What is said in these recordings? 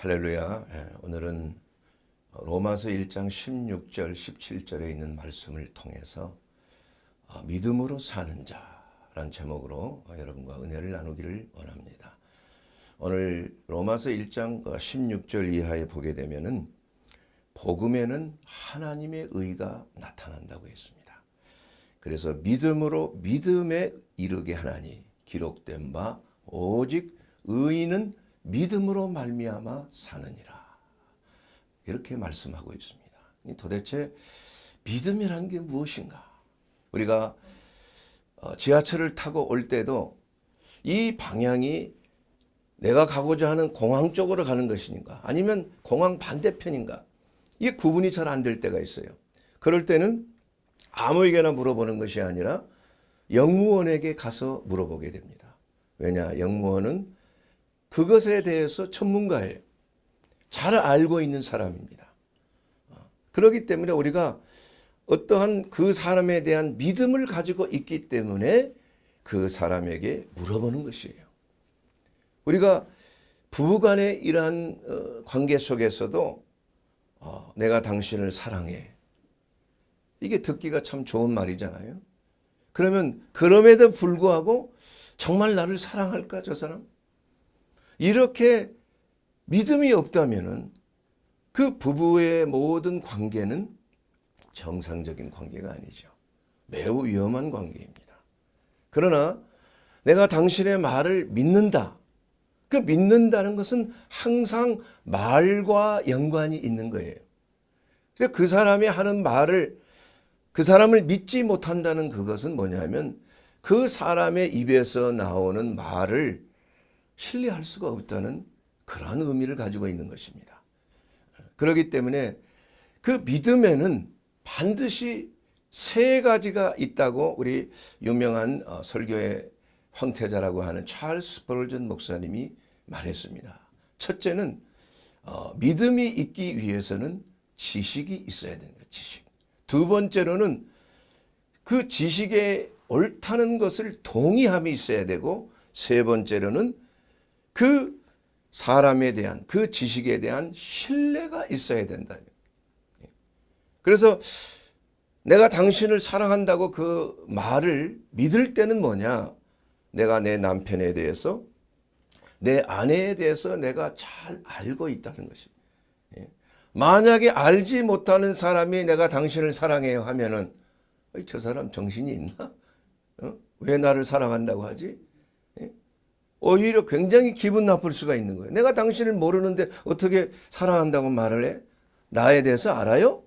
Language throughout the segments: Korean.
할렐루야. 오늘은 로마서 1장 16절 17절에 있는 말씀을 통해서 믿음으로 사는 자라는 제목으로 여러분과 은혜를 나누기를 원합니다. 오늘 로마서 1장 16절 이하에 보게 되면은 복음에는 하나님의 의가 나타난다고 했습니다. 그래서 믿음으로 믿음에 이르게 하나니 기록된 바 오직 의인은 믿음으로 말미암아 사느니라. 이렇게 말씀하고 있습니다. 도대체 믿음이라는 게 무엇인가? 우리가 지하철을 타고 올 때도 이 방향이 내가 가고자 하는 공항 쪽으로 가는 것인가? 아니면 공항 반대편인가? 이게 구분이 잘 안 될 때가 있어요. 그럴 때는 아무에게나 물어보는 것이 아니라 영무원에게 가서 물어보게 됩니다. 왜냐? 영무원은 그것에 대해서 전문가예요. 잘 알고 있는 사람입니다. 그렇기 때문에 우리가 어떠한 그 사람에 대한 믿음을 가지고 있기 때문에 그 사람에게 물어보는 것이에요. 우리가 부부간의 이러한 관계 속에서도 내가 당신을 사랑해. 이게 듣기가 참 좋은 말이잖아요. 그러면 그럼에도 불구하고 정말 나를 사랑할까 저 사람? 이렇게 믿음이 없다면은 그 부부의 모든 관계는 정상적인 관계가 아니죠. 매우 위험한 관계입니다. 그러나 내가 당신의 말을 믿는다. 그 믿는다는 것은 항상 말과 연관이 있는 거예요. 그래서 그 사람이 하는 말을 그 사람을 믿지 못한다는 그것은 뭐냐면 그 사람의 입에서 나오는 말을 신뢰할 수가 없다는 그러한 의미를 가지고 있는 것입니다. 그렇기 때문에 그 믿음에는 반드시 세 가지가 있다고 우리 유명한 설교의 황태자라고 하는 찰스 스펄전 목사님이 말했습니다. 첫째는 믿음이 있기 위해서는 지식이 있어야 된다. 지식. 두 번째로는 그 지식에 옳다는 것을 동의함이 있어야 되고 세 번째로는 그 사람에 대한 그 지식에 대한 신뢰가 있어야 된다. 그래서 내가 당신을 사랑한다고 그 말을 믿을 때는 뭐냐? 내가 내 남편에 대해서 내 아내에 대해서 내가 잘 알고 있다는 것입니다. 만약에 알지 못하는 사람이 내가 당신을 사랑해요 하면은 저 사람 정신이 있나? 왜 나를 사랑한다고 하지? 오히려 굉장히 기분 나쁠 수가 있는 거예요. 내가 당신을 모르는데 어떻게 사랑한다고 말을 해? 나에 대해서 알아요?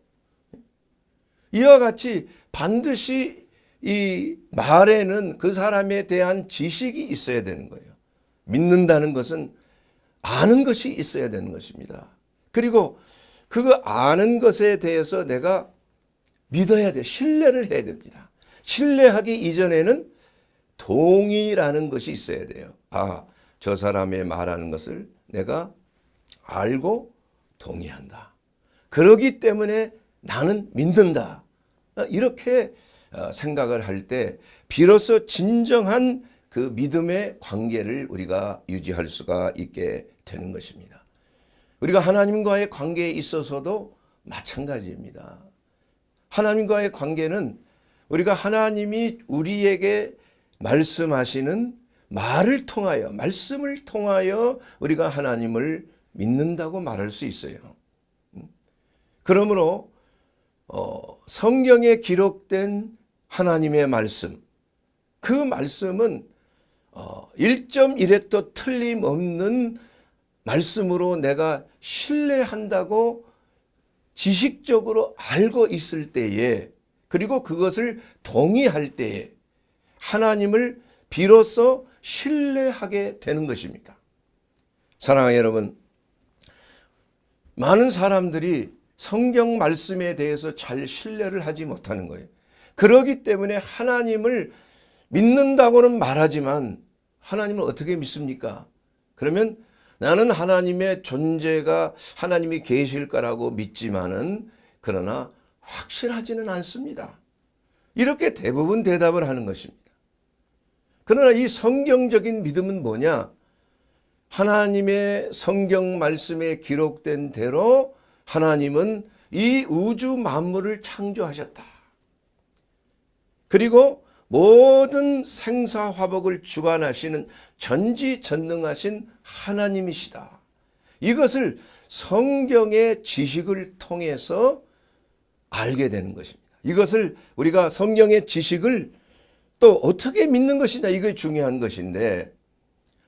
이와 같이 반드시 이 말에는 그 사람에 대한 지식이 있어야 되는 거예요. 믿는다는 것은 아는 것이 있어야 되는 것입니다. 그리고 그거 아는 것에 대해서 내가 믿어야 돼. 신뢰를 해야 됩니다. 신뢰하기 이전에는 동의라는 것이 있어야 돼요. 저 사람의 말하는 것을 내가 알고 동의한다. 그러기 때문에 나는 믿는다. 이렇게 생각을 할 때 비로소 진정한 그 믿음의 관계를 우리가 유지할 수가 있게 되는 것입니다. 우리가 하나님과의 관계에 있어서도 마찬가지입니다. 하나님과의 관계는 우리가 하나님이 우리에게 말씀하시는 말을 통하여 말씀을 통하여 우리가 하나님을 믿는다고 말할 수 있어요. 그러므로 성경에 기록된 하나님의 말씀, 그 말씀은 1.1획도 틀림없는 말씀으로 내가 신뢰한다고 지식적으로 알고 있을 때에 그리고 그것을 동의할 때에 하나님을 비로소 신뢰하게 되는 것입니다. 사랑하는 여러분, 많은 사람들이 성경 말씀에 대해서 잘 신뢰를 하지 못하는 거예요. 그렇기 때문에 하나님을 믿는다고는 말하지만 하나님을 어떻게 믿습니까? 그러면 나는 하나님의 존재가 하나님이 계실 거라고 믿지만은 그러나 확실하지는 않습니다. 이렇게 대부분 대답을 하는 것입니다. 그러나 이 성경적인 믿음은 뭐냐? 하나님의 성경 말씀에 기록된 대로 하나님은 이 우주 만물을 창조하셨다. 그리고 모든 생사화복을 주관하시는 전지전능하신 하나님이시다. 이것을 성경의 지식을 통해서 알게 되는 것입니다. 이것을 우리가 성경의 지식을 또 어떻게 믿는 것이냐, 이게 중요한 것인데,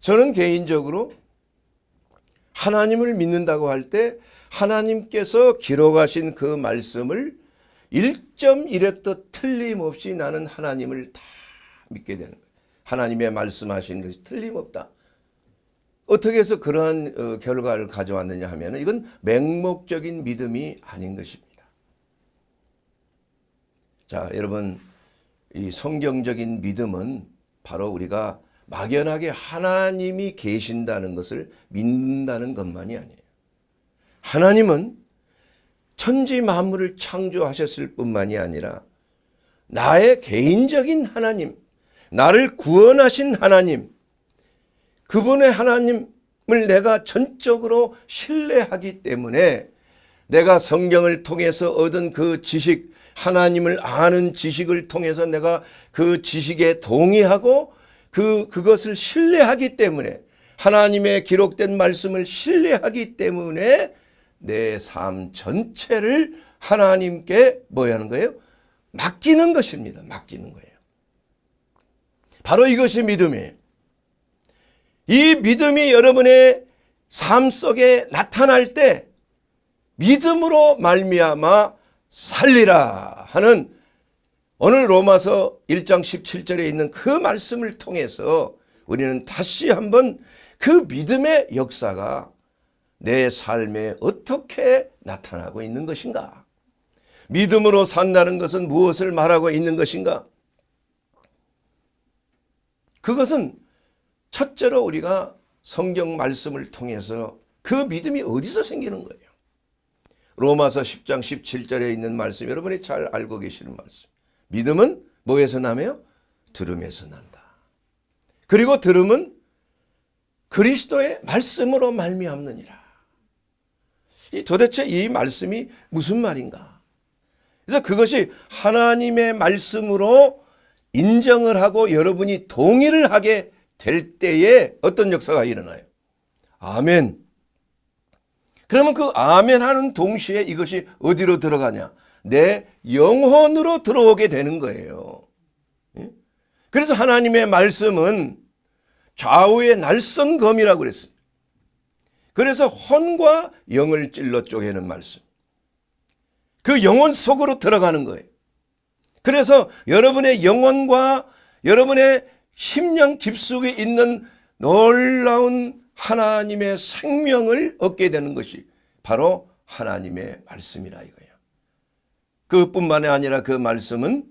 저는 개인적으로 하나님을 믿는다고 할 때 하나님께서 기록하신 그 말씀을 1.1획도 틀림없이 나는 하나님을 다 믿게 되는 거예요. 하나님의 말씀하신 것이 틀림없다. 어떻게 해서 그러한 결과를 가져왔느냐 하면 이건 맹목적인 믿음이 아닌 것입니다. 자, 여러분, 이 성경적인 믿음은 바로 우리가 막연하게 하나님이 계신다는 것을 믿는다는 것만이 아니에요. 하나님은 천지 만물을 창조하셨을 뿐만이 아니라 나의 개인적인 하나님, 나를 구원하신 하나님, 그분의 하나님을 내가 전적으로 신뢰하기 때문에 내가 성경을 통해서 얻은 그 지식, 하나님을 아는 지식을 통해서 내가 그 지식에 동의하고 그것을 신뢰하기 때문에, 하나님의 기록된 말씀을 신뢰하기 때문에 내 삶 전체를 하나님께 뭐 하는 거예요? 맡기는 것입니다. 맡기는 거예요. 바로 이것이 믿음이에요. 이 믿음이 여러분의 삶 속에 나타날 때 믿음으로 말미암아 살리라 하는 오늘 로마서 1장 17절에 있는 그 말씀을 통해서 우리는 다시 한번 그 믿음의 역사가 내 삶에 어떻게 나타나고 있는 것인가? 믿음으로 산다는 것은 무엇을 말하고 있는 것인가? 그것은 첫째로 우리가 성경 말씀을 통해서 그 믿음이 어디서 생기는 거예요? 로마서 10장 17절에 있는 말씀, 여러분이 잘 알고 계시는 말씀. 믿음은 뭐에서 나며요? 들음에서 난다. 그리고 들음은 그리스도의 말씀으로 말미암느니라. 도대체 이 말씀이 무슨 말인가? 그래서 그것이 하나님의 말씀으로 인정을 하고 여러분이 동의를 하게 될 때에 어떤 역사가 일어나요? 아멘. 그러면 그 아멘 하는 동시에 이것이 어디로 들어가냐? 내 영혼으로 들어오게 되는 거예요. 그래서 하나님의 말씀은 좌우의 날선 검이라고 그랬습니다. 그래서 혼과 영을 찔러 쪼개는 말씀. 그 영혼 속으로 들어가는 거예요. 그래서 여러분의 영혼과 여러분의 심령 깊숙이 있는 놀라운 하나님의 생명을 얻게 되는 것이 바로 하나님의 말씀이라 이거예요. 그뿐만이 아니라 그 말씀은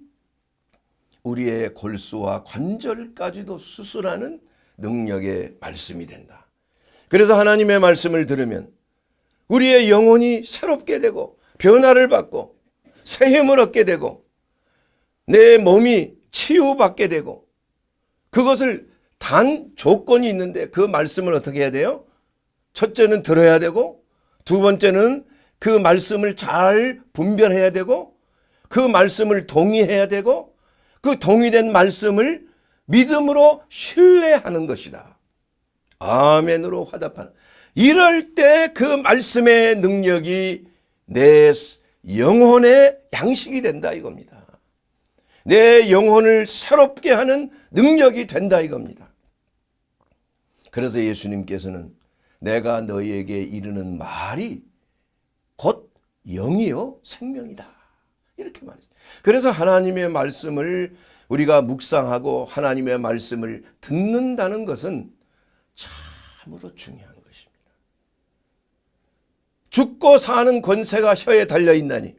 우리의 골수와 관절까지도 수술하는 능력의 말씀이 된다. 그래서 하나님의 말씀을 들으면 우리의 영혼이 새롭게 되고 변화를 받고 새 힘을 얻게 되고 내 몸이 치유받게 되고, 그것을 단 조건이 있는데 그 말씀을 어떻게 해야 돼요? 첫째는 들어야 되고, 두 번째는 그 말씀을 잘 분별해야 되고, 그 말씀을 동의해야 되고, 그 동의된 말씀을 믿음으로 신뢰하는 것이다. 아멘으로 화답하는. 이럴 때 그 말씀의 능력이 내 영혼의 양식이 된다 이겁니다. 내 영혼을 새롭게 하는 능력이 된다 이겁니다. 그래서 예수님께서는 내가 너희에게 이르는 말이 곧 영이요 생명이다 이렇게 말했어요. 그래서 하나님의 말씀을 우리가 묵상하고 하나님의 말씀을 듣는다는 것은 참으로 중요한 것입니다. 죽고 사는 권세가 혀에 달려있나니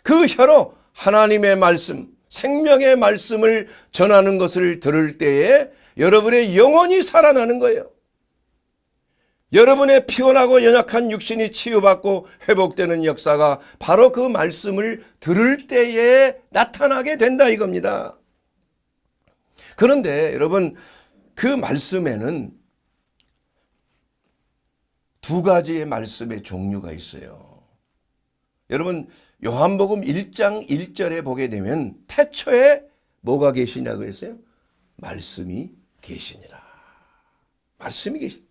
그 혀로 하나님의 말씀, 생명의 말씀을 전하는 것을 들을 때에 여러분의 영혼이 살아나는 거예요. 여러분의 피곤하고 연약한 육신이 치유받고 회복되는 역사가 바로 그 말씀을 들을 때에 나타나게 된다 이겁니다. 그런데 여러분, 그 말씀에는 두 가지의 말씀의 종류가 있어요. 여러분 요한복음 1장 1절에 보게 되면 태초에 뭐가 계시냐고 했어요? 말씀이 계시니라. 말씀이 계시.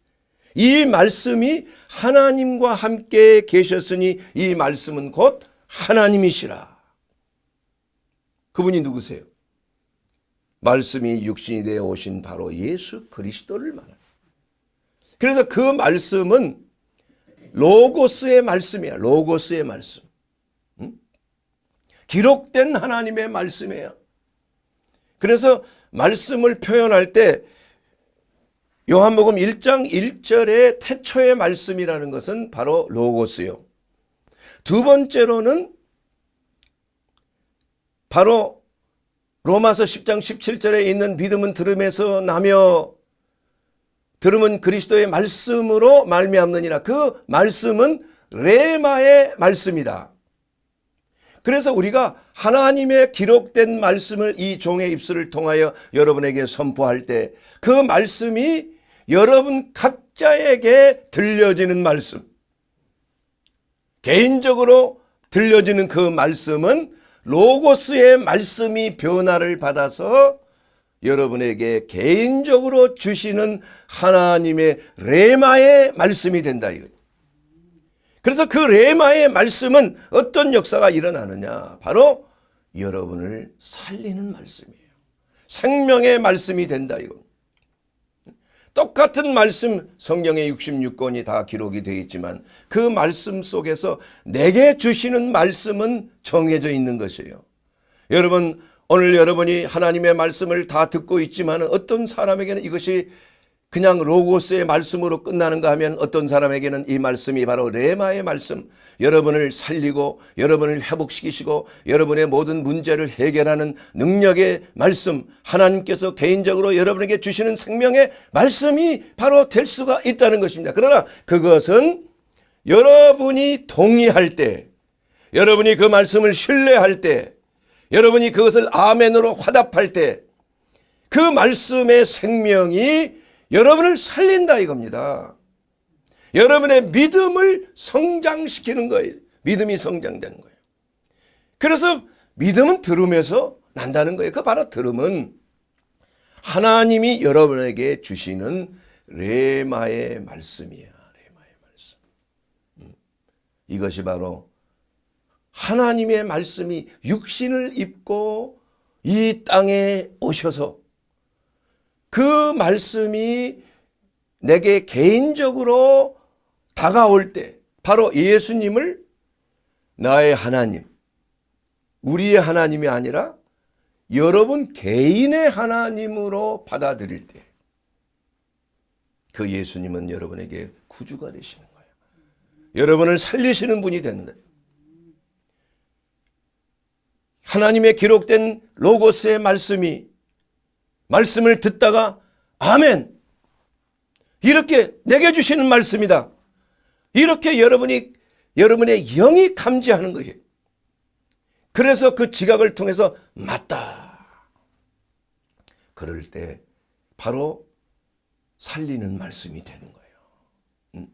이 말씀이 하나님과 함께 계셨으니 이 말씀은 곧 하나님이시라. 그분이 누구세요? 말씀이 육신이 되어 오신 바로 예수 그리스도를 말합니다. 그래서 그 말씀은 로고스의 말씀이야. 로고스의 말씀. 기록된 하나님의 말씀이에요. 그래서 말씀을 표현할 때 요한복음 1장 1절의 태초의 말씀이라는 것은 바로 로고스요. 두 번째로는 바로 로마서 10장 17절에 있는 믿음은 들음에서 나며 들음은 그리스도의 말씀으로 말미암느니라. 그 말씀은 레마의 말씀이다. 그래서 우리가 하나님의 기록된 말씀을 이 종의 입술을 통하여 여러분에게 선포할 때 그 말씀이 여러분 각자에게 들려지는 말씀, 개인적으로 들려지는 그 말씀은 로고스의 말씀이 변화를 받아서 여러분에게 개인적으로 주시는 하나님의 레마의 말씀이 된다 이거죠. 그래서 그 레마의 말씀은 어떤 역사가 일어나느냐? 바로 여러분을 살리는 말씀이에요. 생명의 말씀이 된다 이거. 똑같은 말씀 성경에 66권이 다 기록이 되어 있지만 그 말씀 속에서 내게 주시는 말씀은 정해져 있는 것이에요. 여러분 오늘 여러분이 하나님의 말씀을 다 듣고 있지만 어떤 사람에게는 이것이 그냥 로고스의 말씀으로 끝나는가 하면 어떤 사람에게는 이 말씀이 바로 레마의 말씀, 여러분을 살리고 여러분을 회복시키시고 여러분의 모든 문제를 해결하는 능력의 말씀, 하나님께서 개인적으로 여러분에게 주시는 생명의 말씀이 바로 될 수가 있다는 것입니다. 그러나 그것은 여러분이 동의할 때, 여러분이 그 말씀을 신뢰할 때, 여러분이 그것을 아멘으로 화답할 때 그 말씀의 생명이 여러분을 살린다 이겁니다. 여러분의 믿음을 성장시키는 거예요. 믿음이 성장되는 거예요. 그래서 믿음은 들음에서 난다는 거예요. 그 바로 들음은 하나님이 여러분에게 주시는 레마의 말씀이야. 레마의 말씀. 이것이 바로 하나님의 말씀이 육신을 입고 이 땅에 오셔서 그 말씀이 내게 개인적으로 다가올 때 바로 예수님을 나의 하나님, 우리의 하나님이 아니라 여러분 개인의 하나님으로 받아들일 때 그 예수님은 여러분에게 구주가 되시는 거예요. 여러분을 살리시는 분이 되는 거예요. 하나님의 기록된 로고스의 말씀을 듣다가 아멘, 이렇게 내게 주시는 말씀이다, 이렇게 여러분의 영이 감지하는 거예요. 그래서 그 지각을 통해서 맞다, 그럴 때 바로 살리는 말씀이 되는 거예요.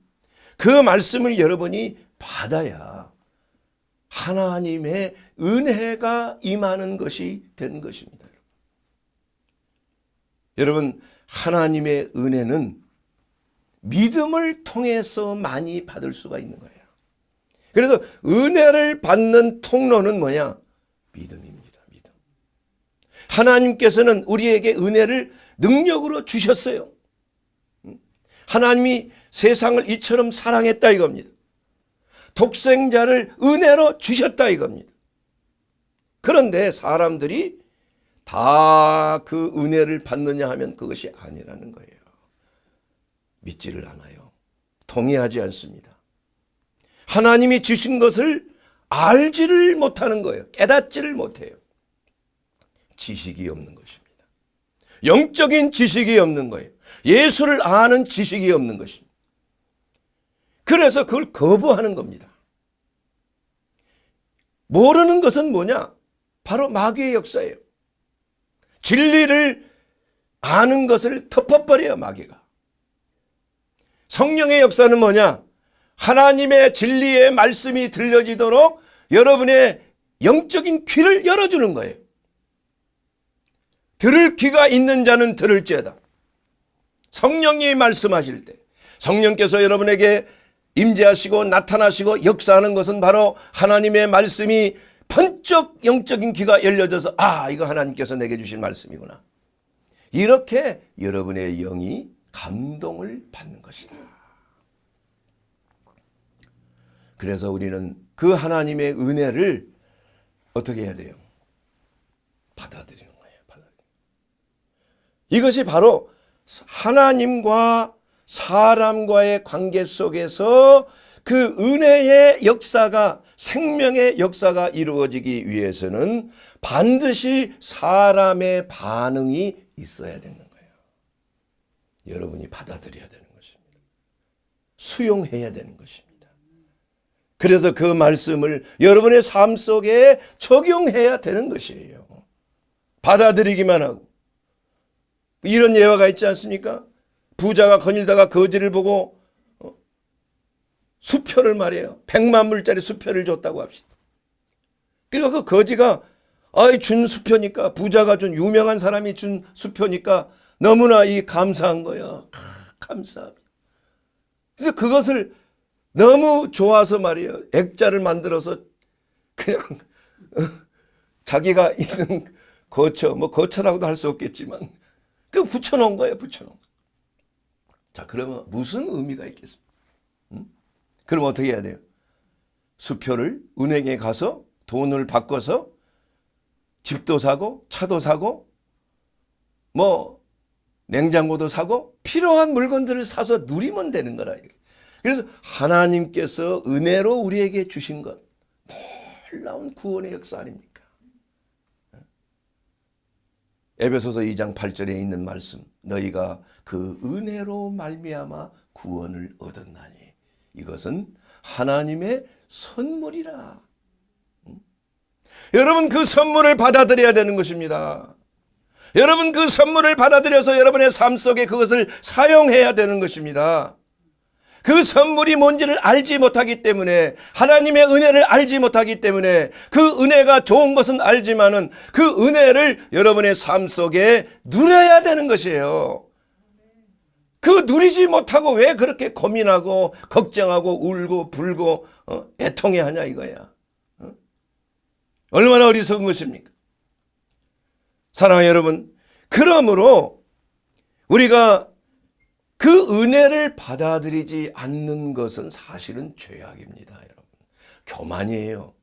그 말씀을 여러분이 받아야 하나님의 은혜가 임하는 것이 된 것입니다. 여러분, 하나님의 은혜는 믿음을 통해서 많이 받을 수가 있는 거예요. 그래서 은혜를 받는 통로는 뭐냐? 믿음입니다. 믿음. 하나님께서는 우리에게 은혜를 능력으로 주셨어요. 하나님이 세상을 이처럼 사랑했다 이겁니다. 독생자를 은혜로 주셨다 이겁니다. 그런데 사람들이 다 그 은혜를 받느냐 하면 그것이 아니라는 거예요. 믿지를 않아요. 동의하지 않습니다. 하나님이 주신 것을 알지를 못하는 거예요. 깨닫지를 못해요. 지식이 없는 것입니다. 영적인 지식이 없는 거예요. 예수를 아는 지식이 없는 것입니다. 그래서 그걸 거부하는 겁니다. 모르는 것은 뭐냐? 바로 마귀의 역사예요. 진리를 아는 것을 덮어버려요, 마귀가. 성령의 역사는 뭐냐? 하나님의 진리의 말씀이 들려지도록 여러분의 영적인 귀를 열어주는 거예요. 들을 귀가 있는 자는 들을지어다. 성령이 말씀하실 때 성령께서 여러분에게 임재하시고 나타나시고 역사하는 것은 바로 하나님의 말씀이 번쩍 영적인 귀가 열려져서 이거 하나님께서 내게 주신 말씀이구나. 이렇게 여러분의 영이 감동을 받는 것이다. 그래서 우리는 그 하나님의 은혜를 어떻게 해야 돼요? 받아들이는 거예요. 이것이 바로 하나님과 사람과의 관계 속에서 그 은혜의 역사가, 생명의 역사가 이루어지기 위해서는 반드시 사람의 반응이 있어야 되는 거예요. 여러분이 받아들여야 되는 것입니다. 수용해야 되는 것입니다. 그래서 그 말씀을 여러분의 삶 속에 적용해야 되는 것이에요. 받아들이기만 하고. 이런 예화가 있지 않습니까? 부자가 거닐다가 거지를 보고 수표를 말이에요. 100만 불짜리 수표를 줬다고 합시다. 그리고 그 거지가 준 수표니까, 부자가 준, 유명한 사람이 준 수표니까 너무나 감사한 거예요. 감사합니다. 그래서 그것을 너무 좋아서 말이에요. 액자를 만들어서 그냥 자기가 있는 거처라고도 할 수 없겠지만 붙여놓은 거예요. 붙여놓은 거. 자, 그러면 무슨 의미가 있겠습니까? 그럼 어떻게 해야 돼요? 수표를 은행에 가서 돈을 바꿔서 집도 사고 차도 사고 냉장고도 사고 필요한 물건들을 사서 누리면 되는 거라. 그래서 하나님께서 은혜로 우리에게 주신 것, 놀라운 구원의 역사 아닙니까? 에베소서 2장 8절에 있는 말씀, 너희가 그 은혜로 말미암아 구원을 얻었나니 이것은 하나님의 선물이라. 여러분, 그 선물을 받아들여야 되는 것입니다. 여러분, 그 선물을 받아들여서 여러분의 삶 속에 그것을 사용해야 되는 것입니다. 그 선물이 뭔지를 알지 못하기 때문에, 하나님의 은혜를 알지 못하기 때문에, 그 은혜가 좋은 것은 알지만은 그 은혜를 여러분의 삶 속에 누려야 되는 것이에요. 그 누리지 못하고 왜 그렇게 고민하고 걱정하고 울고 불고 애통해 하냐 이거야. 얼마나 어리석은 것입니까? 사랑하는 여러분, 그러므로 우리가 그 은혜를 받아들이지 않는 것은 사실은 죄악입니다, 여러분. 교만이에요.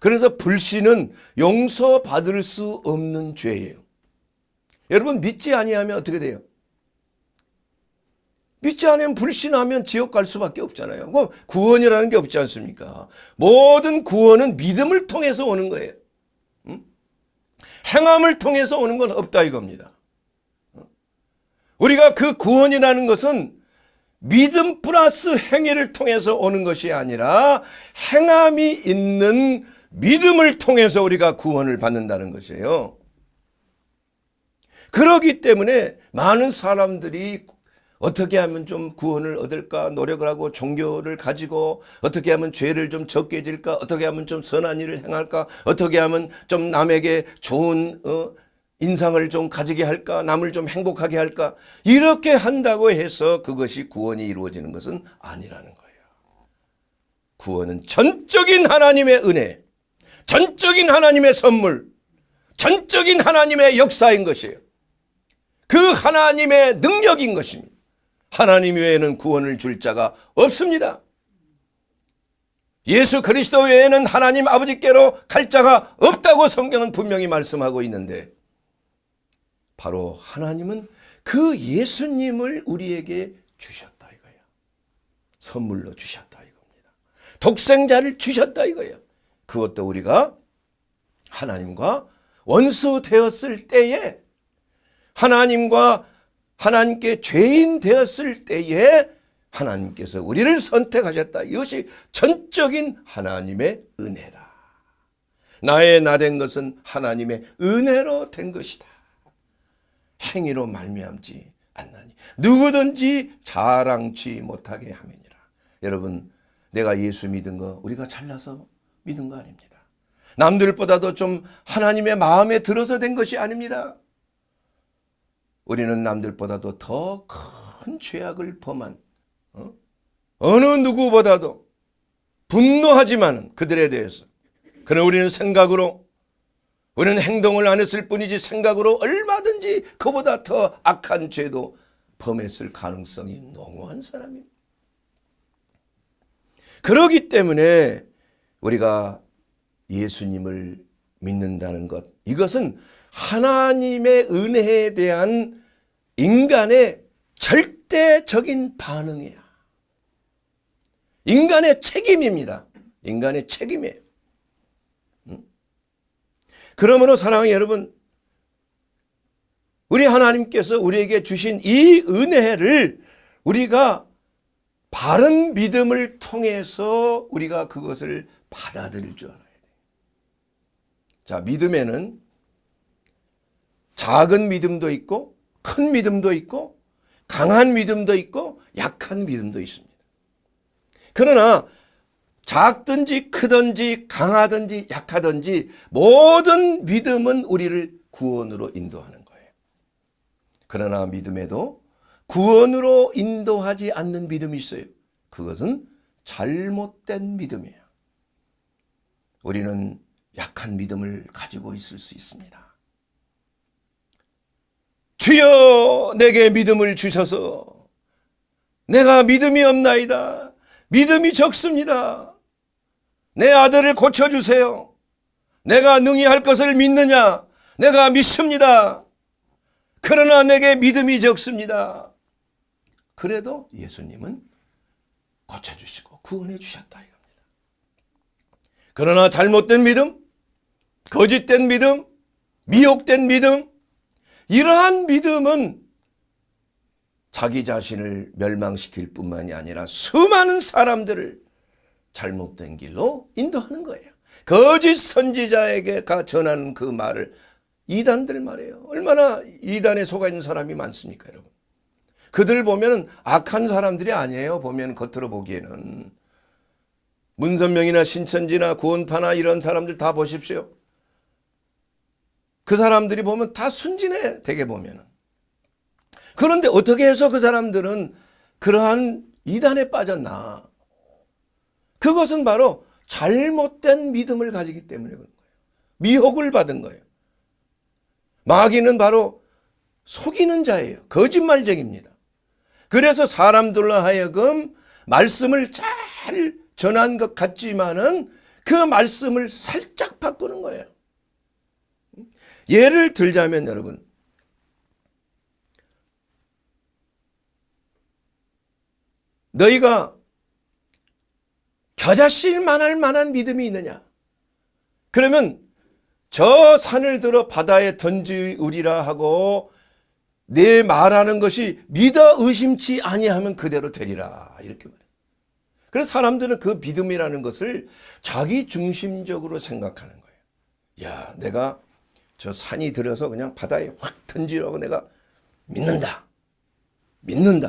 그래서 불신은 용서받을 수 없는 죄예요. 여러분, 믿지 아니하면 어떻게 돼요? 믿지 않으면, 불신하면 지옥 갈 수밖에 없잖아요. 구원이라는 게 없지 않습니까? 모든 구원은 믿음을 통해서 오는 거예요. 행함을 통해서 오는 건 없다 이겁니다. 우리가 그 구원이라는 것은 믿음 플러스 행위를 통해서 오는 것이 아니라 행함이 있는 믿음을 통해서 우리가 구원을 받는다는 것이에요. 그렇기 때문에 많은 사람들이 어떻게 하면 좀 구원을 얻을까 노력을 하고, 종교를 가지고 어떻게 하면 죄를 좀 적게 질까, 어떻게 하면 좀 선한 일을 행할까, 어떻게 하면 좀 남에게 좋은 인상을 좀 가지게 할까, 남을 좀 행복하게 할까, 이렇게 한다고 해서 그것이 구원이 이루어지는 것은 아니라는 거예요. 구원은 전적인 하나님의 은혜, 전적인 하나님의 선물, 전적인 하나님의 역사인 것이에요. 그 하나님의 능력인 것입니다. 하나님 외에는 구원을 줄 자가 없습니다. 예수 그리스도 외에는 하나님 아버지께로 갈 자가 없다고 성경은 분명히 말씀하고 있는데, 바로 하나님은 그 예수님을 우리에게 주셨다 이거예요. 선물로 주셨다 이겁니다. 독생자를 주셨다 이거예요. 그것도 우리가 하나님과 원수 되었을 때에, 하나님께 죄인 되었을 때에 하나님께서 우리를 선택하셨다. 이것이 전적인 하나님의 은혜다. 나의 나된 것은 하나님의 은혜로 된 것이다. 행위로 말미암지 않나니 누구든지 자랑치 못하게 함이니라. 여러분, 내가 예수 믿은 거 우리가 잘나서 믿은 거 아닙니다. 남들보다도 좀 하나님의 마음에 들어서 된 것이 아닙니다. 우리는 남들보다도 더 큰 죄악을 범한 어느 누구보다도 분노하지만 그들에 대해서, 그러나 우리는 생각으로, 우리는 행동을 안 했을 뿐이지 생각으로 얼마든지 그보다 더 악한 죄도 범했을 가능성이 농후한 사람입니다. 그렇기 때문에 우리가 예수님을 믿는다는 것, 이것은 하나님의 은혜에 대한 인간의 절대적인 반응이야. 인간의 책임입니다. 인간의 책임이에요. 그러므로 사랑하는 여러분, 우리 하나님께서 우리에게 주신 이 은혜를 우리가 바른 믿음을 통해서 우리가 그것을 받아들일 줄 알아야 돼요. 자, 믿음에는 작은 믿음도 있고 큰 믿음도 있고 강한 믿음도 있고 약한 믿음도 있습니다. 그러나 작든지 크든지 강하든지 약하든지 모든 믿음은 우리를 구원으로 인도하는 거예요. 그러나 믿음에도 구원으로 인도하지 않는 믿음이 있어요. 그것은 잘못된 믿음이에요. 우리는 약한 믿음을 가지고 있을 수 있습니다. 주여 내게 믿음을 주셔서 내가 믿음이 없나이다. 믿음이 적습니다. 내 아들을 고쳐주세요. 내가 능히 할 것을 믿느냐? 내가 믿습니다. 그러나 내게 믿음이 적습니다. 그래도 예수님은 고쳐주시고 구원해 주셨다 이겁니다. 그러나 잘못된 믿음, 거짓된 믿음, 미혹된 믿음, 이러한 믿음은 자기 자신을 멸망시킬 뿐만이 아니라 수많은 사람들을 잘못된 길로 인도하는 거예요. 거짓 선지자에게 전하는 그 말을, 이단들 말이에요. 얼마나 이단에 속아 있는 사람이 많습니까, 여러분? 그들 보면 악한 사람들이 아니에요. 보면 겉으로 보기에는. 문선명이나 신천지나 구원파나 이런 사람들 다 보십시오. 그 사람들이 보면 다 순진해, 되게 보면은. 그런데 어떻게 해서 그 사람들은 그러한 이단에 빠졌나? 그것은 바로 잘못된 믿음을 가지기 때문에 그런 거예요. 미혹을 받은 거예요. 마귀는 바로 속이는 자예요. 거짓말쟁입니다. 그래서 사람들로 하여금 말씀을 잘 전한 것 같지만은 그 말씀을 살짝 바꾸는 거예요. 예를 들자면 여러분, 너희가 겨자씨만 할 만한 믿음이 있느냐? 그러면 저 산을 들어 바다에 던지우리라 하고 내 말하는 것이 믿어 의심치 아니하면 그대로 되리라, 이렇게 말해요. 그래서 사람들은 그 믿음이라는 것을 자기 중심적으로 생각하는 거예요. 야, 내가 저 산이 들어서 그냥 바다에 확 던지라고 내가 믿는다.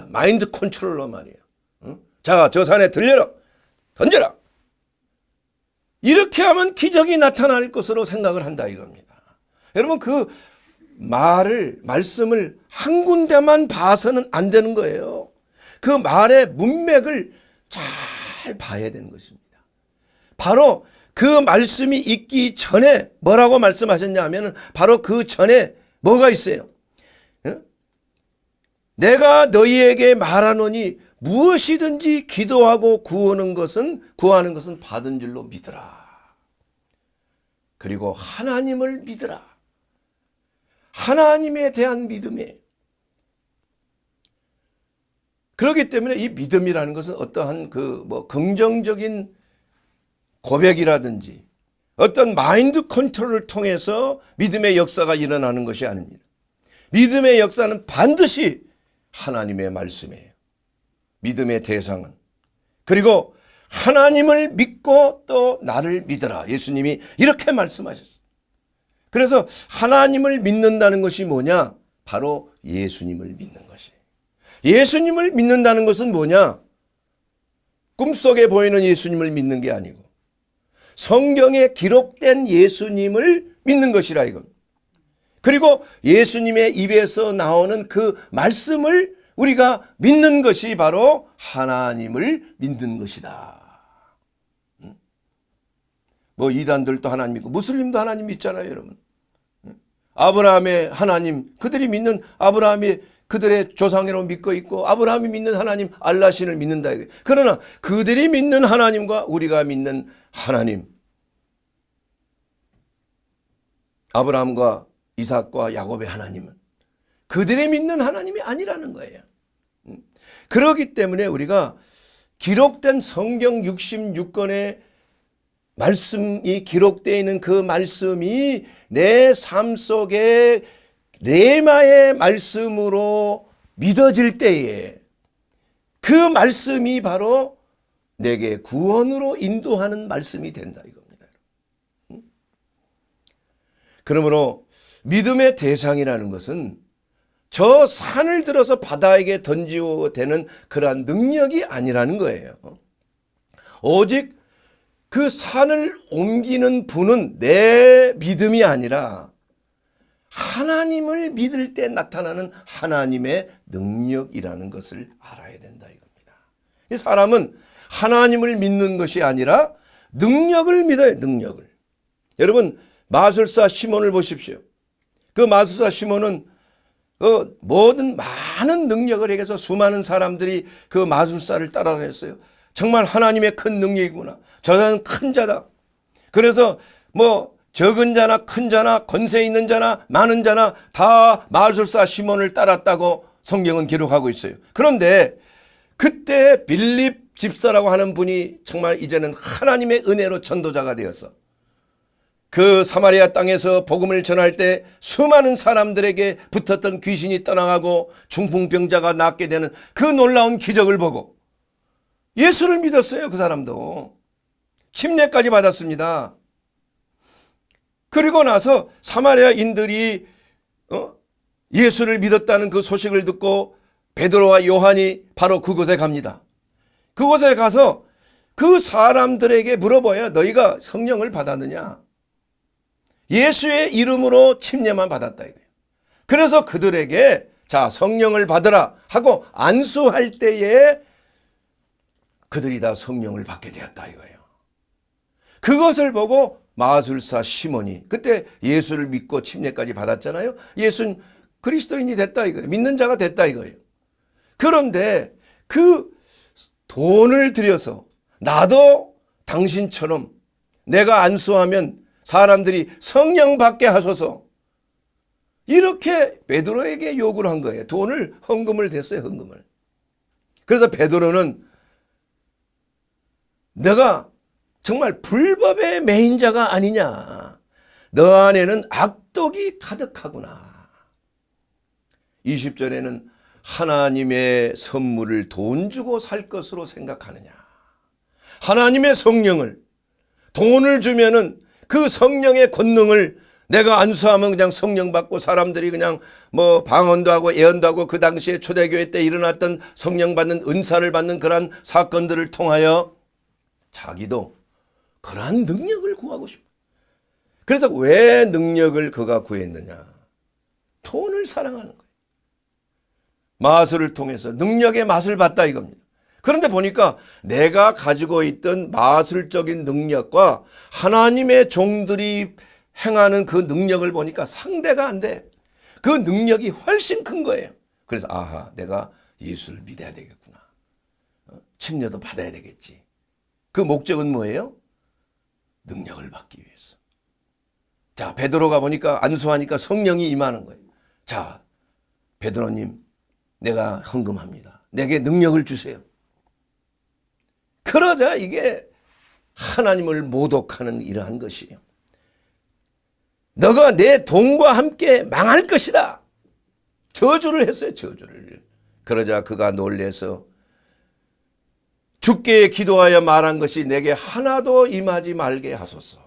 마인드 컨트롤러 말이에요. 응? 자, 저 산에 들려라. 던져라. 이렇게 하면 기적이 나타날 것으로 생각을 한다 이겁니다. 여러분, 그 말씀을 한 군데만 봐서는 안 되는 거예요. 그 말의 문맥을 잘 봐야 되는 것입니다. 바로 그 말씀이 있기 전에 뭐라고 말씀하셨냐 하면 바로 그 전에 뭐가 있어요? 내가 너희에게 말하노니 무엇이든지 기도하고 구하는 것은 받은 줄로 믿으라. 그리고 하나님을 믿으라. 하나님에 대한 믿음이에요. 그렇기 때문에 이 믿음이라는 것은 어떠한 긍정적인 고백이라든지 어떤 마인드 컨트롤을 통해서 믿음의 역사가 일어나는 것이 아닙니다. 믿음의 역사는 반드시 하나님의 말씀이에요. 믿음의 대상은. 그리고 하나님을 믿고 또 나를 믿어라. 예수님이 이렇게 말씀하셨어요. 그래서 하나님을 믿는다는 것이 뭐냐? 바로 예수님을 믿는 것이에요. 예수님을 믿는다는 것은 뭐냐? 꿈속에 보이는 예수님을 믿는 게 아니고 성경에 기록된 예수님을 믿는 것이라 이겁니다. 그리고 예수님의 입에서 나오는 그 말씀을 우리가 믿는 것이 바로 하나님을 믿는 것이다. 뭐 이단들도 하나님 믿고 무슬림도 하나님 믿잖아요, 여러분. 아브라함의 하나님, 그들이 믿는 아브라함이 그들의 조상으로 믿고 있고 아브라함이 믿는 하나님 알라신을 믿는다. 그러나 그들이 믿는 하나님과 우리가 믿는 하나님, 아브라함과 이삭과 야곱의 하나님은 그들이 믿는 하나님이 아니라는 거예요. 그렇기 때문에 우리가 기록된 성경 66권의 말씀이 기록되어 있는 그 말씀이 내 삶 속에 레마의 말씀으로 믿어질 때에 그 말씀이 바로 내게 구원으로 인도하는 말씀이 된다 이겁니다. 그러므로 믿음의 대상이라는 것은 저 산을 들어서 바다에게 던지고 되는 그러한 능력이 아니라는 거예요. 오직 그 산을 옮기는 분은 내 믿음이 아니라 하나님을 믿을 때 나타나는 하나님의 능력이라는 것을 알아야 된다 이겁니다. 이 사람은 하나님을 믿는 것이 아니라 능력을 믿어요. 능력을. 여러분 마술사 시몬을 보십시오. 그 마술사 시몬은 모든 많은 능력을 행해서 수많은 사람들이 그 마술사를 따라다녔어요. 정말 하나님의 큰 능력이구나. 저는 큰 자다. 그래서 뭐 적은 자나 큰 자나 권세 있는 자나 많은 자나 다 마술사 시몬을 따랐다고 성경은 기록하고 있어요. 그런데 그때 빌립 집사라고 하는 분이 정말 이제는 하나님의 은혜로 전도자가 되어서 그 사마리아 땅에서 복음을 전할 때 수많은 사람들에게 붙었던 귀신이 떠나가고 중풍병자가 낫게 되는 그 놀라운 기적을 보고 예수를 믿었어요. 그 사람도 침례까지 받았습니다. 그리고 나서 사마리아인들이 예수를 믿었다는 그 소식을 듣고 베드로와 요한이 바로 그곳에 갑니다. 그곳에 가서 그 사람들에게 물어봐요. 너희가 성령을 받았느냐? 예수의 이름으로 침례만 받았다 이거예요. 그래서 그들에게 자 성령을 받으라 하고 안수할 때에 그들이 다 성령을 받게 되었다 이거예요. 그것을 보고 마술사 시몬이 그때 예수를 믿고 침례까지 받았잖아요. 예수는 그리스도인이 됐다 이거예요. 믿는 자가 됐다 이거예요. 그런데 그 돈을 들여서 나도 당신처럼 내가 안수하면 사람들이 성령 받게 하소서 이렇게 베드로에게 요구를 한 거예요. 돈을 헌금을 댔어요. 헌금을. 그래서 베드로는 내가 정말 불법의 매인자가 아니냐. 너 안에는 악독이 가득하구나. 20절에는 하나님의 선물을 돈 주고 살 것으로 생각하느냐. 하나님의 성령을 돈을 주면은 그 성령의 권능을 내가 안수하면 그냥 성령 받고 사람들이 그냥 뭐 방언도 하고 예언도 하고 그 당시에 초대교회 때 일어났던 성령 받는 은사를 받는 그러한 사건들을 통하여 자기도 그러한 능력을 구하고 싶어. 그래서 왜 능력을 그가 구했느냐? 돈을 사랑하는 거예요. 마술을 통해서 능력의 맛을 봤다 이겁니다. 그런데 보니까 내가 가지고 있던 마술적인 능력과 하나님의 종들이 행하는 그 능력을 보니까 상대가 안 돼. 그 능력이 훨씬 큰 거예요. 그래서 아하, 내가 예수를 믿어야 되겠구나. 침례도 받아야 되겠지. 그 목적은 뭐예요? 능력을 받기 위해서. 자, 베드로가 보니까 안수하니까 성령이 임하는 거예요. 자, 베드로님, 내가 헌금합니다. 내게 능력을 주세요. 그러자 이게 하나님을 모독하는 이러한 것이에요. 너가 내 돈과 함께 망할 것이다. 저주를 했어요. 저주를. 그러자 그가 놀래서 주께 기도하여 말한 것이 내게 하나도 임하지 말게 하소서.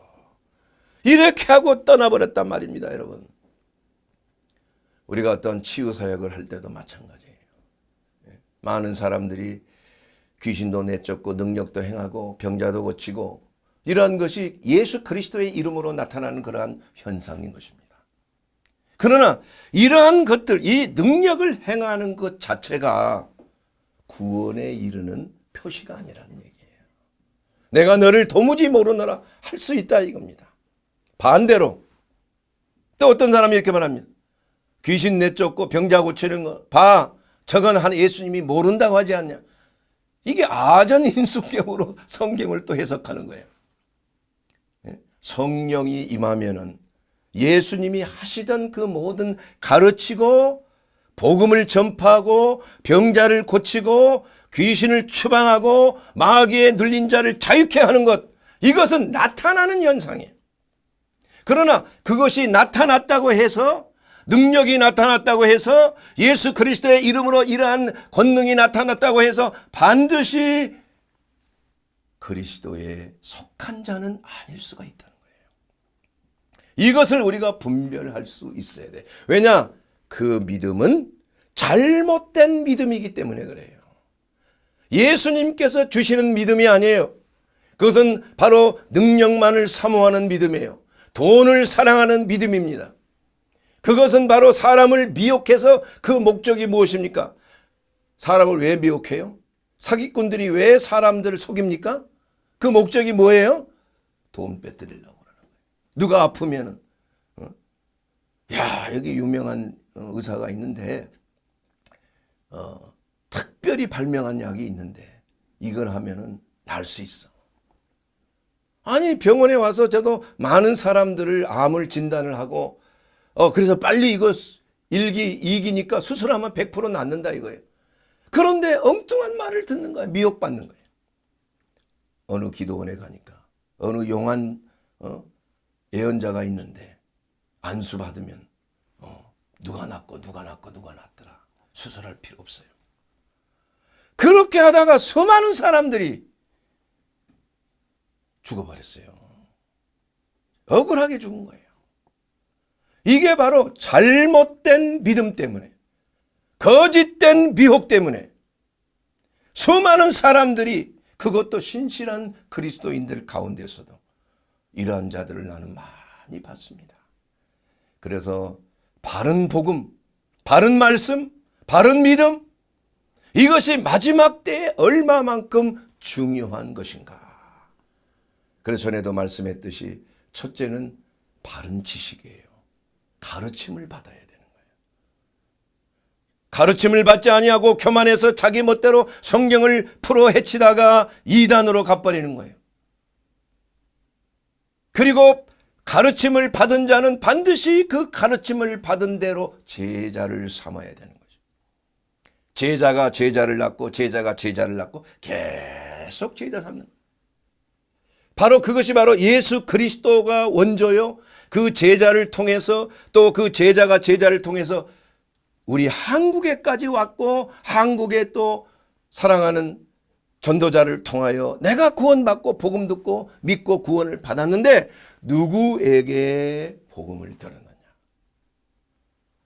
이렇게 하고 떠나버렸단 말입니다. 여러분. 우리가 어떤 치유사역을 할 때도 마찬가지예요. 많은 사람들이 귀신도 내쫓고 능력도 행하고 병자도 고치고 이러한 것이 예수 그리스도의 이름으로 나타나는 그러한 현상인 것입니다. 그러나 이러한 것들, 이 능력을 행하는 것 자체가 구원에 이르는 표시가 아니라는 얘기예요. 내가 너를 도무지 모르노라 할 수 있다 이겁니다. 반대로 또 어떤 사람이 이렇게 말합니다. 귀신 내쫓고 병자 고치는 거 봐. 저건 한 예수님이 모른다고 하지 않냐. 이게 아전인수격으로 성경을 또 해석하는 거예요. 성령이 임하면은 예수님이 하시던 그 모든 가르치고 복음을 전파하고 병자를 고치고 귀신을 추방하고 마귀에 눌린 자를 자유케 하는 것, 이것은 나타나는 현상이에요. 그러나 그것이 나타났다고 해서, 능력이 나타났다고 해서, 예수 그리스도의 이름으로 이러한 권능이 나타났다고 해서 반드시 그리스도에 속한 자는 아닐 수가 있다는 거예요. 이것을 우리가 분별할 수 있어야 돼. 왜냐? 그 믿음은 잘못된 믿음이기 때문에 그래요. 예수님께서 주시는 믿음이 아니에요. 그것은 바로 능력만을 사모하는 믿음이에요. 돈을 사랑하는 믿음입니다. 그것은 바로 사람을 미혹해서, 그 목적이 무엇입니까? 사람을 왜 미혹해요? 사기꾼들이 왜 사람들을 속입니까? 그 목적이 뭐예요? 돈 빼뜨리려고 그러는 거예요. 누가 아프면은, 야, 여기 유명한 의사가 있는데, 특별히 발명한 약이 있는데 이걸 하면은 날 수 있어. 아니, 병원에 와서 저도 많은 사람들을 암을 진단을 하고 그래서 빨리 이거 1기, 2기니까 수술하면 100% 낫는다 이거예요. 그런데 엉뚱한 말을 듣는 거예요. 미혹받는 거예요. 어느 기도원에 가니까 어느 용한 예언자가 있는데 안수 받으면 누가 낫고 누가 낫더라. 수술할 필요 없어요. 그렇게 하다가 수많은 사람들이 죽어버렸어요. 억울하게 죽은 거예요. 이게 바로 잘못된 믿음 때문에, 거짓된 미혹 때문에 수많은 사람들이, 그것도 신실한 그리스도인들 가운데서도 이러한 자들을 나는 많이 봤습니다. 그래서 바른 복음, 바른 말씀, 바른 믿음, 이것이 마지막 때에 얼마만큼 중요한 것인가. 그래서 전에도 말씀했듯이 첫째는 바른 지식이에요. 가르침을 받아야 되는 거예요. 가르침을 받지 아니하고 교만해서 자기 멋대로 성경을 풀어 헤치다가 이단으로 가버리는 거예요. 그리고 가르침을 받은 자는 반드시 그 가르침을 받은 대로 제자를 삼아야 되는 거죠. 제자가 제자를 낳고 제자가 제자를 낳고 계속 제자 삼는 거예요. 바로 그것이 바로 예수 그리스도가 원조요. 그 제자를 통해서, 또 그 제자가 제자를 통해서 우리 한국에까지 왔고, 한국에 또 사랑하는 전도자를 통하여 내가 구원받고 복음 듣고 믿고 구원을 받았는데, 누구에게 복음을 들었느냐?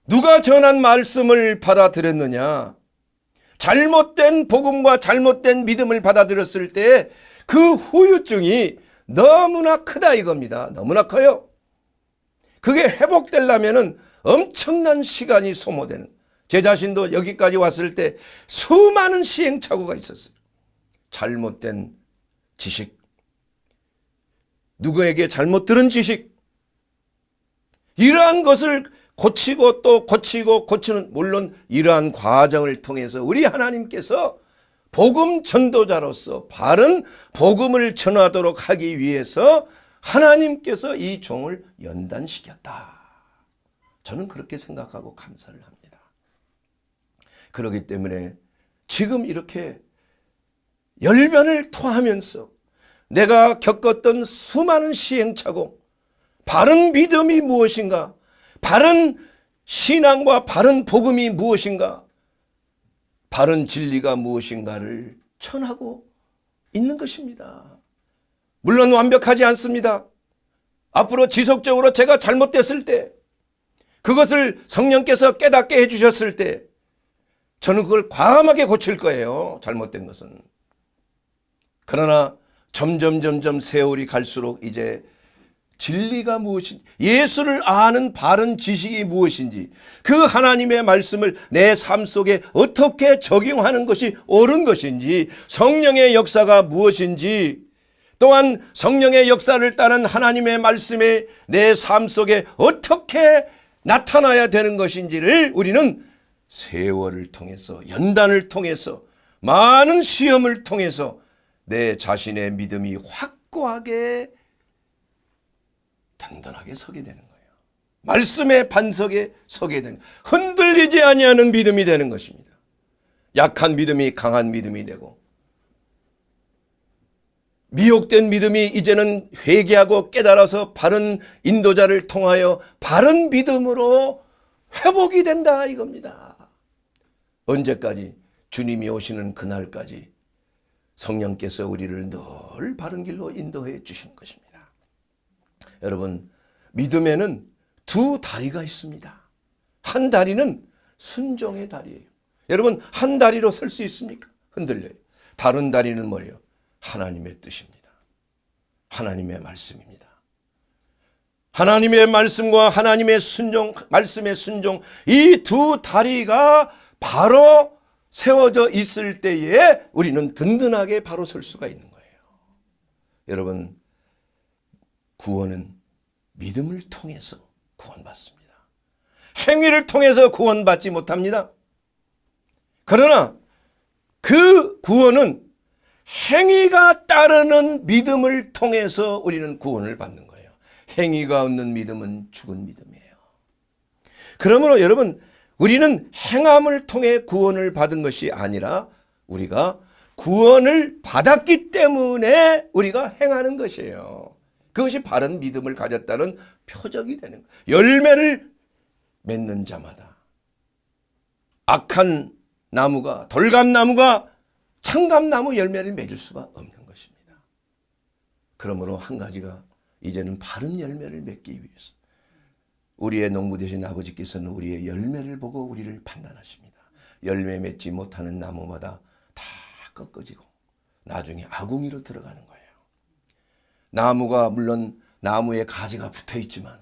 누가 전한 말씀을 받아들였느냐? 잘못된 복음과 잘못된 믿음을 받아들였을 때 그 후유증이 너무나 크다 이겁니다. 너무나 커요. 그게 회복되려면 엄청난 시간이 소모되는, 제 자신도 여기까지 왔을 때 수많은 시행착오가 있었어요. 잘못된 지식, 누구에게 잘못 들은 지식, 이러한 것을 고치고 또 고치고 고치는, 물론 이러한 과정을 통해서 우리 하나님께서 복음 전도자로서 바른 복음을 전하도록 하기 위해서 하나님께서 이 종을 연단시켰다. 저는 그렇게 생각하고 감사를 합니다. 그렇기 때문에 지금 이렇게 열변을 토하면서 내가 겪었던 수많은 시행착오, 바른 믿음이 무엇인가, 바른 신앙과 바른 복음이 무엇인가, 바른 진리가 무엇인가를 전하고 있는 것입니다. 물론 완벽하지 않습니다. 앞으로 지속적으로 제가 잘못됐을 때, 그것을 성령께서 깨닫게 해주셨을 때 저는 그걸 과감하게 고칠 거예요. 잘못된 것은. 그러나 점점 세월이 갈수록 이제 진리가 무엇인지, 예수를 아는 바른 지식이 무엇인지, 그 하나님의 말씀을 내 삶 속에 어떻게 적용하는 것이 옳은 것인지, 성령의 역사가 무엇인지, 또한 성령의 역사를 따른 하나님의 말씀에 내 삶 속에 어떻게 나타나야 되는 것인지를 우리는 세월을 통해서, 연단을 통해서, 많은 시험을 통해서 내 자신의 믿음이 확고하게 든든하게 서게 되는 거예요. 말씀의 반석에 서게 되는, 흔들리지 아니하는 믿음이 되는 것입니다. 약한 믿음이 강한 믿음이 되고, 미혹된 믿음이 이제는 회개하고 깨달아서 바른 인도자를 통하여 바른 믿음으로 회복이 된다 이겁니다. 언제까지? 주님이 오시는 그날까지 성령께서 우리를 늘 바른 길로 인도해 주시는 것입니다. 여러분, 믿음에는 두 다리가 있습니다. 한 다리는 순종의 다리예요. 여러분, 한 다리로 설 수 있습니까? 흔들려요. 다른 다리는 뭐예요? 하나님의 뜻입니다. 하나님의 말씀입니다. 하나님의 말씀과 하나님의 순종, 말씀의 순종, 이 두 다리가 바로 세워져 있을 때에 우리는 든든하게 바로 설 수가 있는 거예요. 여러분, 구원은 믿음을 통해서 구원받습니다. 행위를 통해서 구원받지 못합니다. 그러나 그 구원은 행위가 따르는 믿음을 통해서 우리는 구원을 받는 거예요. 행위가 없는 믿음은 죽은 믿음이에요. 그러므로 여러분, 우리는 행함을 통해 구원을 받은 것이 아니라 우리가 구원을 받았기 때문에 우리가 행하는 것이에요. 그것이 바른 믿음을 가졌다는 표적이 되는 거예요. 열매를 맺는 자마다 악한 나무가, 돌감나무가 창감나무 열매를 맺을 수가 없는 것입니다. 그러므로 한 가지가, 이제는 바른 열매를 맺기 위해서 우리의 농부 되신 아버지께서는 우리의 열매를 보고 우리를 판단하십니다. 열매 맺지 못하는 나무마다 다 꺾어지고 나중에 아궁이로 들어가는 거예요. 나무가 물론 나무에 가지가 붙어 있지만,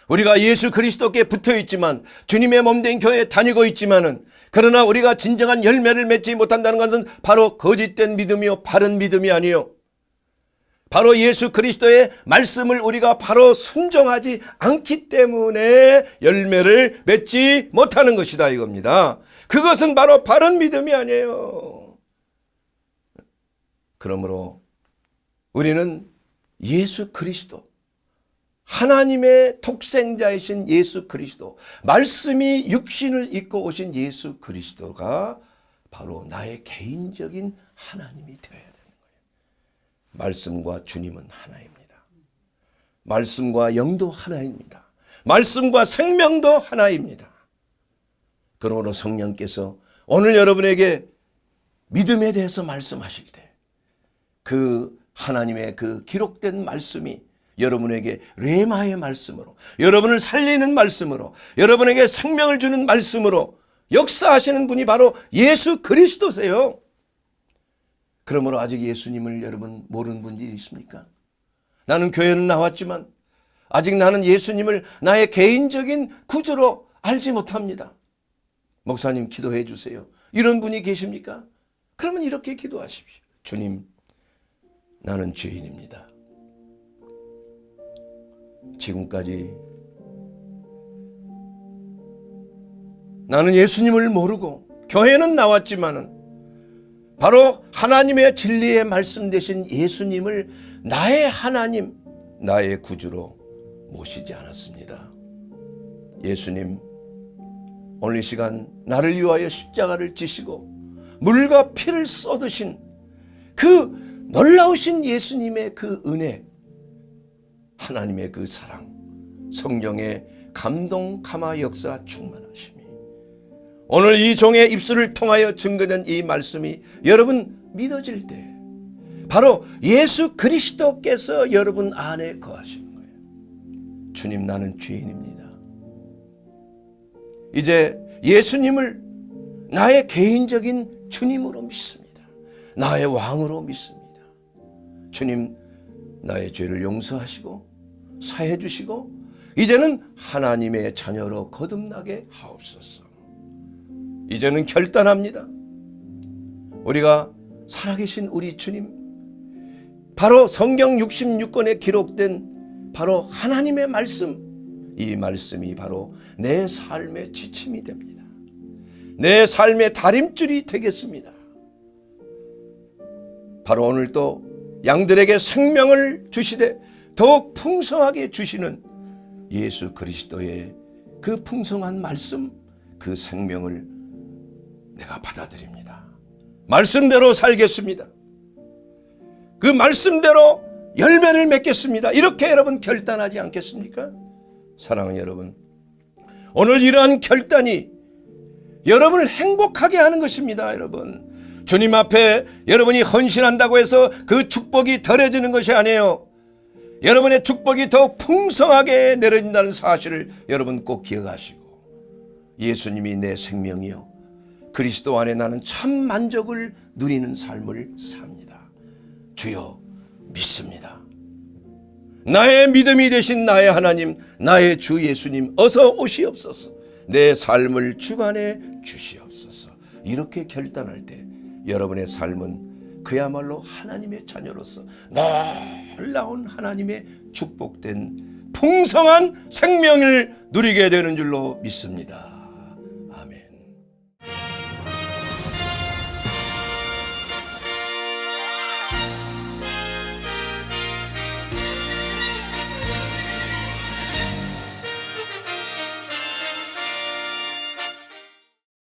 우리가 예수 그리스도께 붙어 있지만, 주님의 몸된 교회에 다니고 있지만은, 그러나 우리가 진정한 열매를 맺지 못한다는 것은 바로 거짓된 믿음이요, 바른 믿음이 아니요, 바로 예수 그리스도의 말씀을 우리가 바로 순종하지 않기 때문에 열매를 맺지 못하는 것이다 이겁니다. 그것은 바로 바른 믿음이 아니에요. 그러므로 우리는 예수 그리스도, 하나님의 독생자이신 예수 그리스도, 말씀이 육신을 입고 오신 예수 그리스도가 바로 나의 개인적인 하나님이 되어야 되는 거예요. 말씀과 주님은 하나입니다. 말씀과 영도 하나입니다. 말씀과 생명도 하나입니다. 그러므로 성령께서 오늘 여러분에게 믿음에 대해서 말씀하실 때, 그 하나님의 그 기록된 말씀이 여러분에게 레마의 말씀으로, 여러분을 살리는 말씀으로, 여러분에게 생명을 주는 말씀으로 역사하시는 분이 바로 예수 그리스도세요. 그러므로 아직 예수님을 여러분 모르는 분들이 있습니까? 나는 교회는 나왔지만 아직 나는 예수님을 나의 개인적인 구주로 알지 못합니다. 목사님 기도해 주세요. 이런 분이 계십니까? 그러면 이렇게 기도하십시오. 주님, 나는 죄인입니다. 지금까지 나는 예수님을 모르고 교회는 나왔지만은 바로 하나님의 진리의 말씀 되신 예수님을 나의 하나님, 나의 구주로 모시지 않았습니다. 예수님, 오늘 이 시간 나를 위하여 십자가를 지시고 물과 피를 쏟으신 그 놀라우신 예수님의 그 은혜, 하나님의 그 사랑, 성령의 감동 감화 역사 충만하심이 오늘 이 종의 입술을 통하여 증거된 이 말씀이 여러분 믿어질 때 바로 예수 그리스도께서 여러분 안에 거하시는 거예요. 주님, 나는 죄인입니다. 이제 예수님을 나의 개인적인 주님으로 믿습니다. 나의 왕으로 믿습니다. 주님, 나의 죄를 용서하시고 사해 주시고 이제는 하나님의 자녀로 거듭나게 하옵소서. 이제는 결단합니다. 우리가 살아계신 우리 주님, 바로 성경 66권에 기록된 바로 하나님의 말씀, 이 말씀이 바로 내 삶의 지침이 됩니다. 내 삶의 다림줄이 되겠습니다. 바로 오늘 또 양들에게 생명을 주시되 더욱 풍성하게 주시는 예수 그리스도의 그 풍성한 말씀, 그 생명을 내가 받아들입니다. 말씀대로 살겠습니다. 그 말씀대로 열매를 맺겠습니다. 이렇게 여러분 결단하지 않겠습니까? 사랑하는 여러분, 오늘 이러한 결단이 여러분을 행복하게 하는 것입니다. 여러분, 주님 앞에 여러분이 헌신한다고 해서 그 축복이 덜해지는 것이 아니에요. 여러분의 축복이 더 풍성하게 내려진다는 사실을 여러분 꼭 기억하시고, 예수님이 내 생명이요 그리스도 안에 나는 참 만족을 누리는 삶을 삽니다. 주여, 믿습니다. 나의 믿음이 되신 나의 하나님, 나의 주 예수님, 어서 오시옵소서. 내 삶을 주관해 주시옵소서. 이렇게 결단할 때 여러분의 삶은 그야말로 하나님의 자녀로서 놀라운 하나님의 축복된 풍성한 생명을 누리게 되는 줄로 믿습니다.